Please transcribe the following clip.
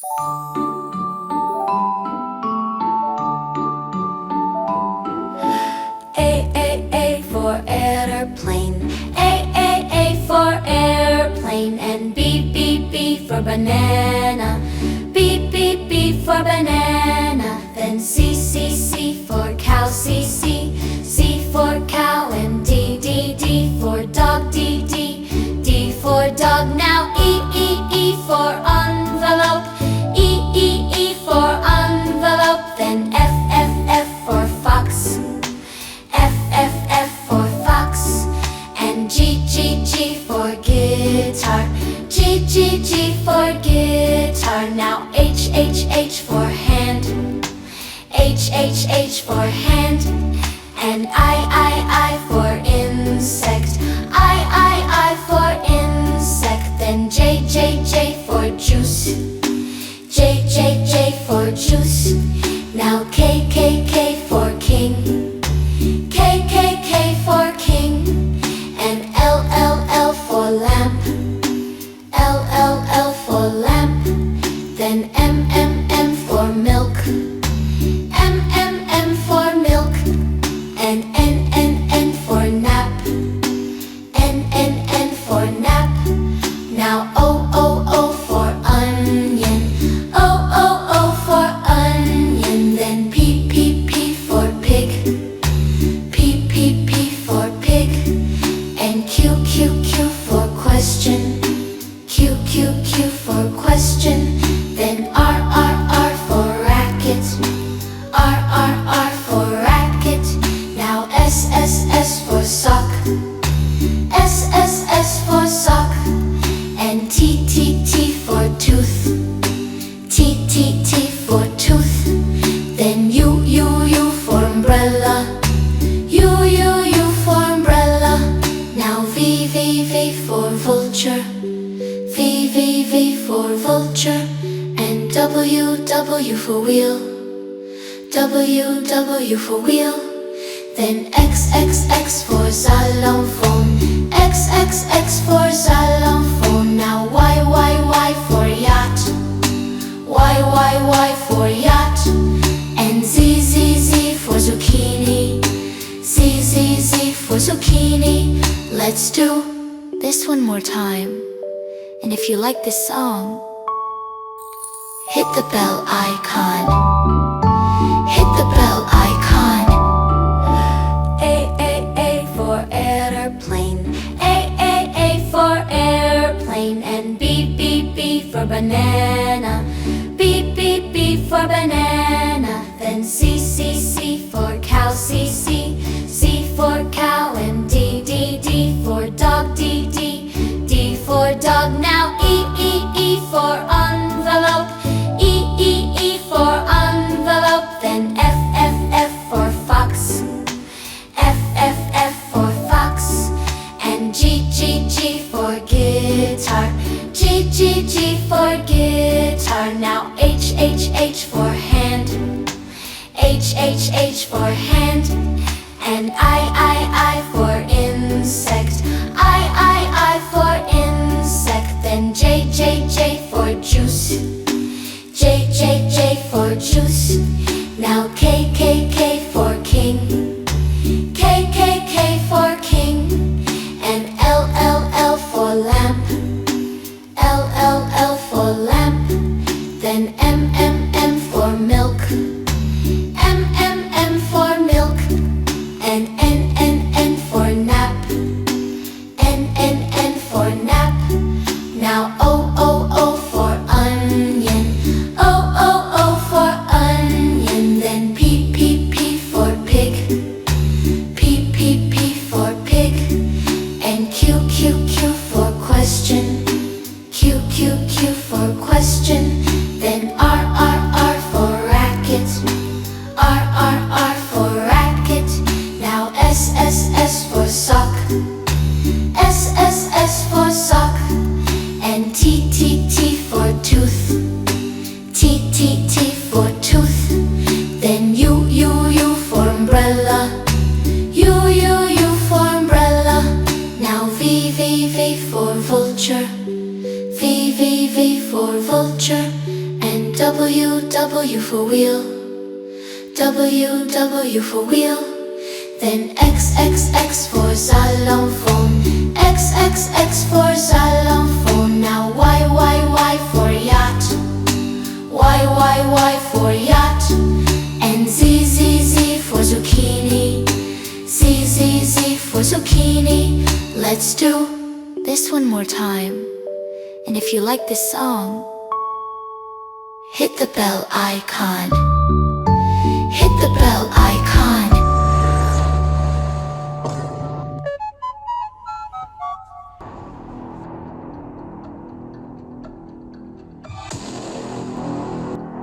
A for airplane. A for airplane. And B for banana. B for banana. Then C for cow. C for cow. And D for dog. D for dog. Now E for envelope. E for envelope. Then F for fox. F for fox. And G for guitar. G for guitar. Now H for hand. H for hand. And I for insect. I for insect. Then J for juice. J for juice. Now K for king. K for king. And L for lamp. L for lamp. Then M for milk. M for milk. And N for nap. N for nap. Now O for onion. O for onion. Then P for pig. P for pig. And Q for question. Q for question. Then R for racket. R for racket. Now S for sock. S for sock. And T for tooth. T for tooth. Then U for umbrella. U for umbrella. Now V for vulture. V for vulture. And W for wheel. W for wheel. Then X for xylophone. X for xylophone. Now Y for yacht. Y for yacht. And Z for zucchini. Z for zucchini. Let's do this one more time. And if you like this song, hit the bell icon. Hit the bell icon. A for airplane. A for airplane. And B for banana. B for banana. Then C for cow. C for cow. And D for dog. D for dog. Now E for envelope. E for envelope. Then F for fox. F for fox. And G for guitar. G for guitar. Now H for hand. H for hand. And I for insect. I for insect. Then J for juice. J for juice. Now K for king. K for king. And L for lamp. L for lamp. Then M for milk. M for milk. And N for nap. N for nap. Now O for onion. O for onion. Then P for pig. P for pig. And Q for question. Q for question. Then R for racket. R for racket. Now S for sock. S for sock. And T for tooth. T for tooth. Then U for umbrella. U for umbrella. Now V for vulture. V for vulture. W, W for wheel. W, W for wheel. Then X, X, X for xylophone. X, X, X for xylophone. Now Y, Y, Y for yacht. Y, Y, Y for yacht. And Z, Z, Z for zucchini. Z, Z, Z for zucchini. Let's do this one more time. And if you like this song, hit the bell icon. Hit the bell